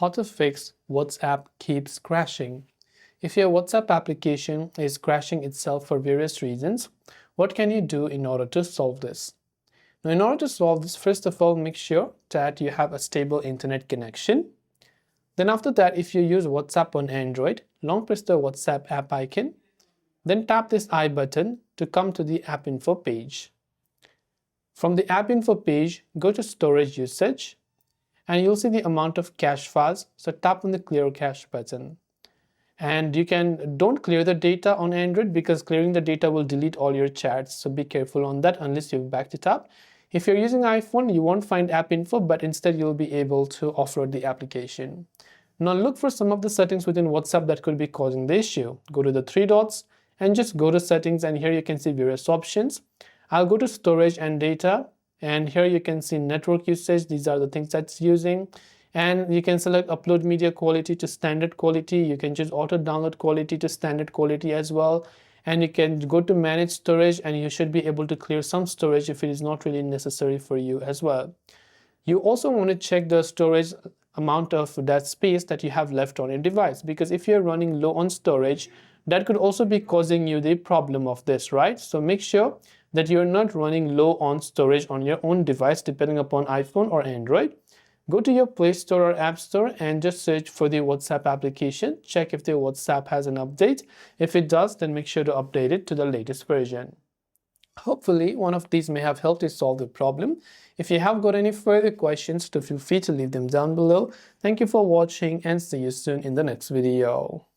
How to fix WhatsApp keeps crashing. If your WhatsApp application is crashing itself for various reasons, what can you do in order to solve this? Now, in order to solve this, first of all, make sure that you have a stable internet connection. Then after that, if you use WhatsApp on Android, long press the WhatsApp app icon, then tap this I button to come to the app info page. From the app info page, go to storage usage, and you'll see the amount of cache files, so tap on the clear cache button. And don't clear the data on Android because clearing the data will delete all your chats, so be careful on that unless you've backed it up. If you're using iPhone, you won't find app info, but instead you'll be able to offload the application. Now look for some of the settings within WhatsApp that could be causing the issue. Go to the three dots and just go to settings, and here you can see various options. I'll go to storage and data, and here you can see network usage. These are the things that's using, and you can select upload media quality to standard quality. You can choose auto download quality to standard quality as well, and you can go to manage storage, and you should be able to clear some storage if it is not really necessary for you as well. You also want to check the storage amount of that space that you have left on your device, because if you're running low on storage, that could also be causing you the problem of this, right? So make sure that you're not running low on storage on your own device, depending upon iPhone or Android. Go to your Play Store or App Store and just search for the WhatsApp application. Check if the WhatsApp has an update. If it does, then make sure to update it to the latest version. Hopefully, one of these may have helped you solve the problem. If you have got any further questions, feel free to leave them down below. Thank you for watching, and see you soon in the next video.